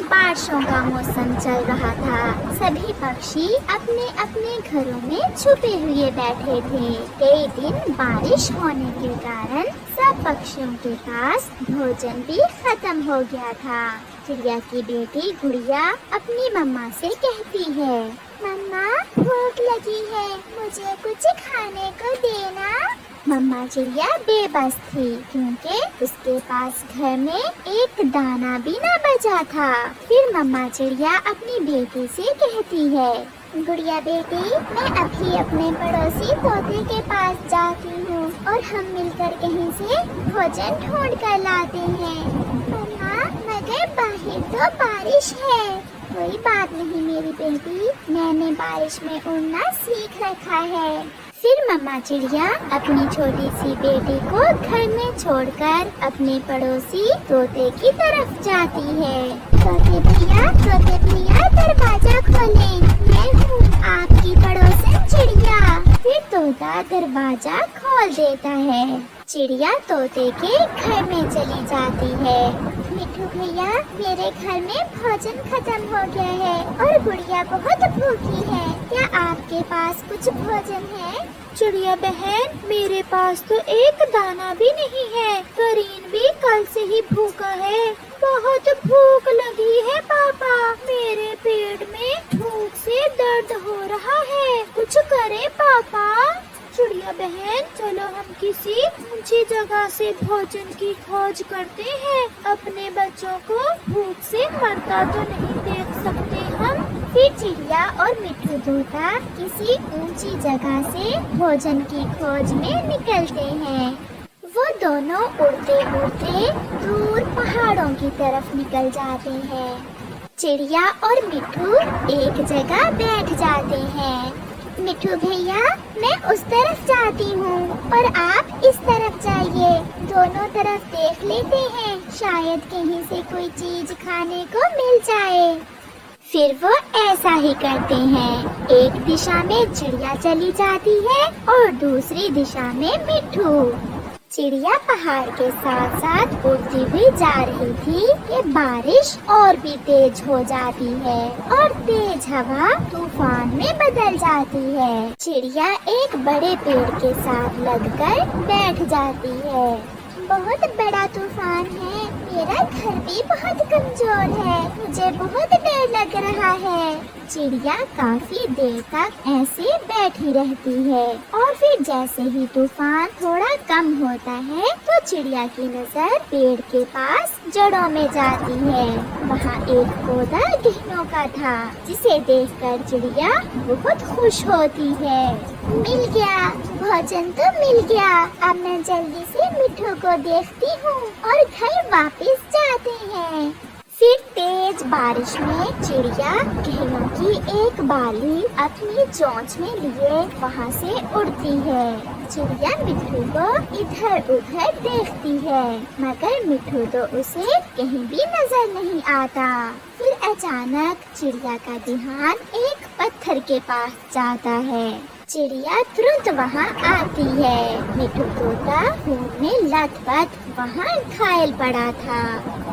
बारिशों का मौसम चल रहा था। सभी पक्षी अपने अपने घरों में छुपे हुए बैठे थे। कई दिन बारिश होने के कारण सब पक्षियों के पास भोजन भी खत्म हो गया था। चिड़िया की बेटी गुड़िया अपनी मम्मा से कहती है, मम्मा भूख लगी है, मुझे कुछ खाने को देना। मम्मा चिड़िया बेबस थी क्योंकि उसके पास घर में एक दाना भी न बचा था। फिर मम्मा चिड़िया अपनी बेटी से कहती है, गुड़िया बेटी, मैं अभी अपने पड़ोसी तोते के पास जाती हूँ और हम मिलकर कहीं से भोजन ढूंढ कर लाते हैं। मम्मा मगर बाहर तो बारिश है। कोई बात नहीं मेरी बेटी, मैंने बारिश में उड़ना सीख रखा है। फिर मम्मा चिड़िया अपनी छोटी सी बेटी को घर में छोड़कर अपने पड़ोसी तोते की तरफ जाती है। तोते भैया दरवाजा खोलें, मैं हूँ आपकी पड़ोसन चिड़िया। फिर तोता दरवाजा खोल देता है। चिड़िया तोते के घर में चली जाती है। मिट्ठू भैया, मेरे घर में भोजन खत्म हो गया है और गुड़िया बहुत भूखी है, क्या आपके पास कुछ भोजन है? चिड़िया बहन, मेरे पास तो एक दाना भी नहीं है। करीन भी कल से ही भूखा है। बहुत भूख लगी है पापा, मेरे पेट में भूख से दर्द हो रहा है, कुछ करे पापा। चिड़िया बहन, चलो हम किसी ऊंची जगह से भोजन की खोज करते हैं। अपने बच्चों को भूख से मरता तो नहीं देख सकते हम। फिर चिड़िया और मिट्ठू तोता किसी ऊंची जगह से भोजन की खोज में निकलते हैं। वो दोनों उड़ते उड़ते दूर पहाड़ों की तरफ निकल जाते हैं। चिड़िया और मिट्ठू एक जगह बैठ जाते हैं। मिट्ठू भैया, मैं उस तरफ जाती हूँ और आप इस तरफ जाइए, दोनों तरफ देख लेते हैं, शायद कहीं से कोई चीज खाने को मिल जाए। फिर वो ऐसा ही करते हैं। एक दिशा में चिड़िया चली जाती है और दूसरी दिशा में मिट्ठू। चिड़िया पहाड़ के साथ साथ उड़ती हुई जा रही थी कि बारिश और भी तेज हो जाती है और तेज हवा तूफान में बदल जाती है। चिड़िया एक बड़े पेड़ के साथ लगकर बैठ जाती है। बहुत बड़ा तूफान है, मेरा घर भी बहुत कमजोर है, मुझे बहुत डर लग रहा है। चिड़िया काफी देर तक ऐसे बैठी रहती है और फिर जैसे ही तूफान थोड़ा कम होता है तो चिड़िया की नजर पेड़ के पास जड़ों में जाती है। वहाँ एक पौधा गहनों का था जिसे देखकर चिड़िया बहुत खुश होती है। मिल गया, भोजन तो मिल गया, अब मैं जल्दी से मिट्ठू को देखती हूँ और घर वापस जाते हैं। फिर तेज बारिश में चिड़िया गहनों की एक बाली अपनी चोंच में लिए वहाँ से उड़ती है। चिड़िया मिट्ठू को इधर उधर देखती है मगर मिट्ठू तो उसे कहीं भी नजर नहीं आता। फिर अचानक चिड़िया का ध्यान एक पत्थर के पास जाता है। चिड़िया तुरंत वहाँ आती है। मिट्ठू तोता खून में लथपथ वहाँ घायल पड़ा था।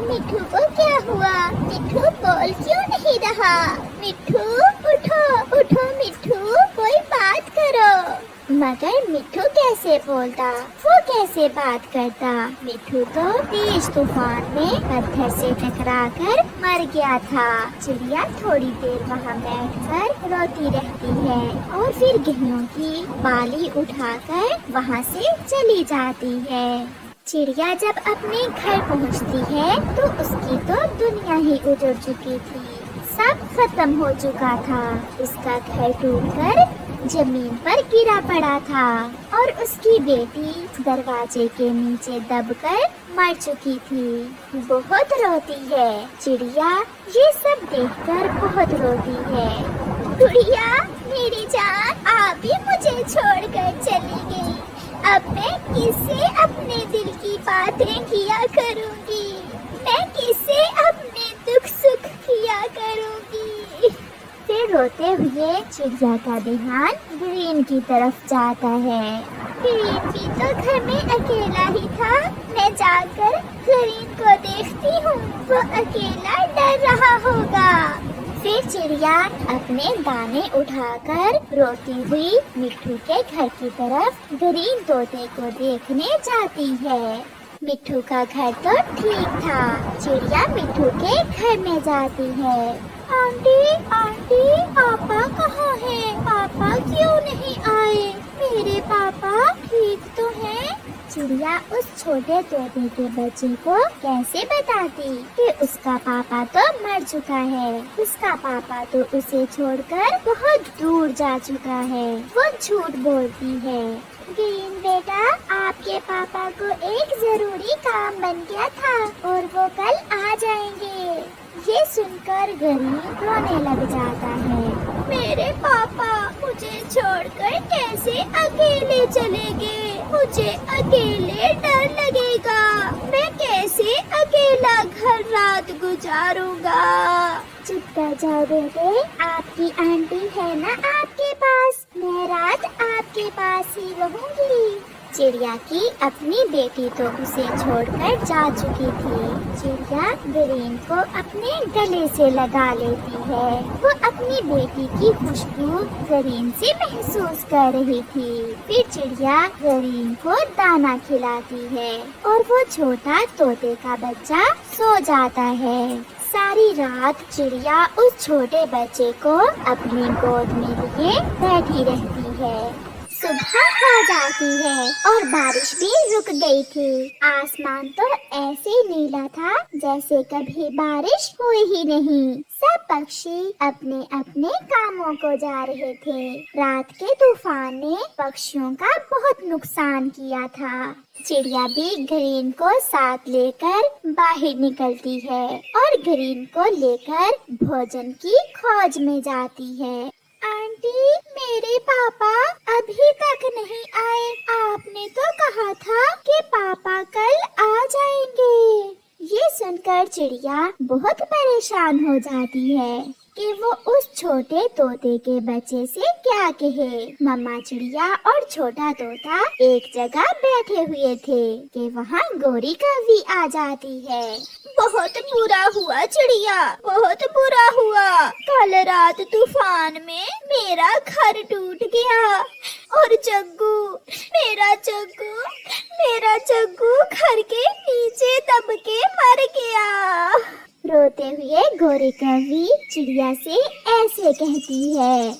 मिट्ठू को क्या हुआ? मिट्ठू बोल क्यों नहीं रहा? मिट्ठू उठो उठो, मिट्ठू कोई बात करो। मगर मिट्ठू कैसे बोलता, वो कैसे बात करता? मिट्ठू तो तेज तूफान में पत्थर से टकराकर मर गया था। चिड़िया थोड़ी देर वहाँ बैठकर रोती रहती है और फिर गहनों की बाली उठाकर वहाँ से चली जाती है। चिड़िया जब अपने घर पहुँचती है तो उसकी तो दुनिया ही उजड़ चुकी थी, सब खत्म हो चुका था। उसका घर टूटकर जमीन पर गिरा पड़ा था और उसकी बेटी दरवाजे के नीचे दबकर मर चुकी थी। बहुत रोती है चिड़िया, ये सब देखकर बहुत रोती है। गुड़िया मेरी जान, आप भी मुझे छोड़कर चली गई, अब मैं किससे अपने दिल की बातें किया करूँगी, मैं किससे अपने दुख सुख किया करूँगी। फिर रोते हुए चिड़िया का ध्यान ग्रीन की तरफ जाता है। ग्रीन भी तो घर में अकेला ही था, मैं जाकर ग्रीन को देखती हूँ, वो अकेला डर रहा होगा। फिर चिड़िया अपने दाने उठाकर रोती हुई मिट्ठू के घर की तरफ ग्रीन तोते को देखने जाती है। मिट्ठू का घर तो ठीक था। चिड़िया मिट्ठू के घर में जाती है। आंटी, आंटी, पापा कहाँ हैं? पापा क्यों नहीं आए? मेरे पापा ठीक तो हैं? चिड़िया उस छोटे तोते के बच्चे को कैसे बताती कि उसका पापा तो मर चुका है। उसका पापा तो उसे छोड़कर बहुत दूर जा चुका है। वो झूठ बोलती है। ग्रीन बेटा, आपके पापा को एक जरूरी काम बन गया था और वो कल आ जाएंगे। ये सुनकर गरीब रोने लग जाता है। मेरे पापा मुझे छोड़कर कैसे अकेले चले गए? मुझे अकेले डर लगेगा। मैं कैसे अकेला घर रात गुजारूंगा? चुप कर जाओ बेटे, आपकी आंटी है ना आपके पास। मैं रात आपके पास ही रहूंगी। चिड़िया की अपनी बेटी तो उसे छोड़कर जा चुकी थी। चिड़िया ग्रीन को अपने गले से लगा लेती है। वो अपनी बेटी की खुशबू ग्रीन से महसूस कर रही थी। फिर चिड़िया ग्रीन को दाना खिलाती है और वो छोटा तोते का बच्चा सो जाता है। सारी रात चिड़िया उस छोटे बच्चे को अपनी गोद में लिए बैठी रहती है। सुबह हो जाती है और बारिश भी रुक गई थी। आसमान तो ऐसे नीला था जैसे कभी बारिश हुई ही नहीं। सब पक्षी अपने अपने कामों को जा रहे थे। रात के तूफान ने पक्षियों का बहुत नुकसान किया था। चिड़िया भी ग्रीन को साथ लेकर बाहर निकलती है और ग्रीन को लेकर भोजन की खोज में जाती है। आंटी, मेरे पापा अभी तक नहीं आए। आपने तो कहा था कि पापा कल आ जाएंगे। ये सुनकर चिड़िया बहुत परेशान हो जाती है कि वो उस छोटे तोते के बच्चे से क्या कहे। मम्मा चिड़िया और छोटा तोता एक जगह बैठे हुए थे कि वहाँ गोरी कौवी आ जाती है। बहुत बुरा हुआ चिड़िया, बहुत बुरा हुआ। कल रात तूफान में मेरा घर टूट गया और मेरा जग्गू घर के नीचे दब के मर गया। रोते हुए गोरी कौवी चिड़िया से ऐसे कहती है।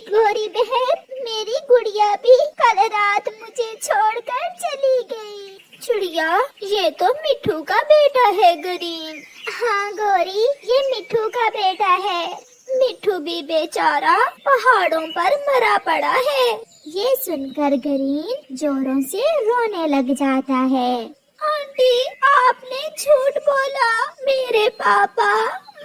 गोरी बहन, मेरी गुड़िया भी कल रात मुझे छोड़कर चली गई। चिड़िया, ये तो मिट्ठू का बेटा है ग्रीन। हाँ गोरी, ये मिट्ठू का बेटा है। मिट्ठू भी बेचारा पहाड़ों पर मरा पड़ा है। ये सुनकर ग्रीन जोरों से रोने लग जाता है। आंटी, आपने झूठ बोला। मेरे पापा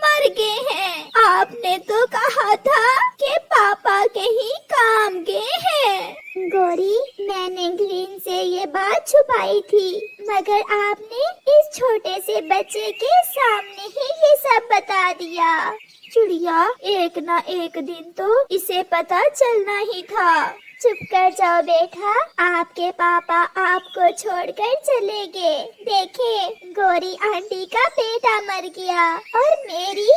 मर गए हैं। आपने तो कहा था कि पापा कहीं काम गए हैं। गोरी, मैंने ग्रीन से ये बात छुपाई थी, मगर आपने इस छोटे से बच्चे के सामने ही ये सब बता दिया। चिड़िया, एक न एक दिन तो इसे पता चलना ही था। चुप कर जाओ बेटा, आपके पापा आपको छोड़कर चले गए। देखे, गोरी आंटी का बेटा मर गया और मेरी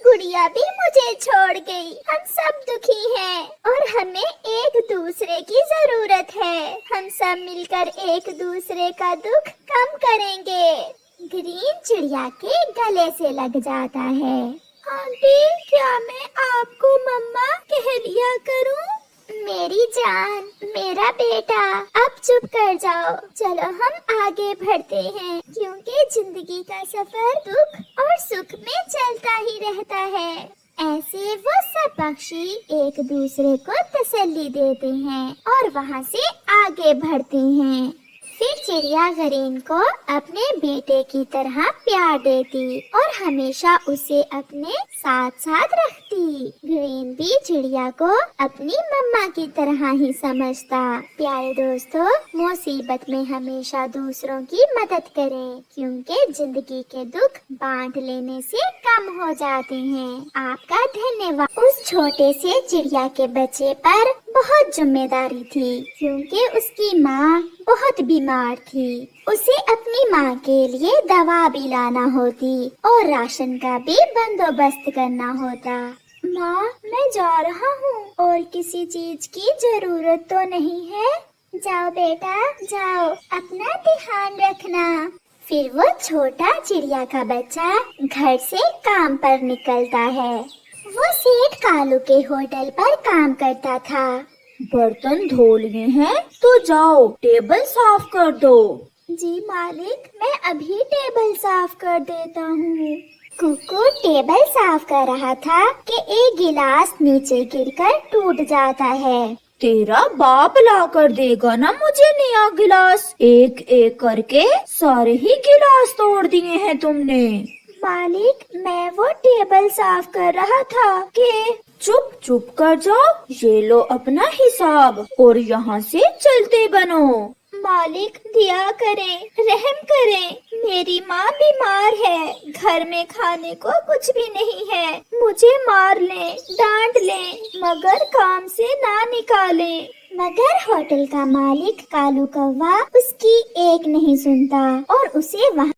गुड़िया भी मुझे छोड़ गई। हम सब दुखी हैं और हमें एक दूसरे की जरूरत है। हम सब मिलकर एक दूसरे का दुख कम करेंगे। ग्रीन चिड़िया के गले से लग जाता है। आंटी, क्या मैं आपको मम्मा कह लिया करूं? मेरी जान, मेरा बेटा, अब चुप कर जाओ। चलो हम आगे बढ़ते हैं, क्योंकि जिंदगी का सफर दुख और सुख में चलता ही रहता है। ऐसे वो सब पक्षी एक दूसरे को तसल्ली देते हैं और वहाँ से आगे बढ़ते हैं। फिर चिड़िया ग्रीन को अपने बेटे की तरह प्यार देती और हमेशा उसे अपने साथ साथ रखती। ग्रीन भी चिड़िया को अपनी मम्मा की तरह ही समझता। प्यारे दोस्तों, मुसीबत में हमेशा दूसरों की मदद करें, क्योंकि जिंदगी के दुख बांट लेने से कम हो जाते हैं। आपका धन्यवाद। उस छोटे से चिड़िया के बच्चे पर बहुत जिम्मेदारी थी, क्योंकि उसकी माँ बहुत बीमार थी। उसे अपनी माँ के लिए दवा भी लाना होती और राशन का भी बंदोबस्त करना होता। माँ, मैं जा रहा हूँ। और किसी चीज की जरूरत तो नहीं है? जाओ बेटा जाओ, अपना ध्यान रखना। फिर वो छोटा चिड़िया का बच्चा घर से काम पर निकलता है। वो सेठ कालू के होटल पर काम करता था। बर्तन धो लिए हैं तो जाओ टेबल साफ कर दो। जी मालिक, मैं अभी टेबल साफ कर देता हूँ। कुकू टेबल साफ कर रहा था कि एक गिलास नीचे गिरकर टूट जाता है। तेरा बाप ला कर देगा ना मुझे नया गिलास। एक एक करके सारे ही गिलास तोड़ दिए हैं तुमने। मालिक, मैं वो टेबल साफ कर रहा था कि चुप चुप कर जाओ। ये लो अपना हिसाब और यहाँ से चलते बनो। मालिक, दिया करें, रहम करें। मेरी माँ बीमार है, घर में खाने को कुछ भी नहीं है। मुझे मार लें, डांट लें, मगर काम से ना निकालें। मगर होटल का मालिक कालू कौवा उसकी एक नहीं सुनता और उसे वहाँ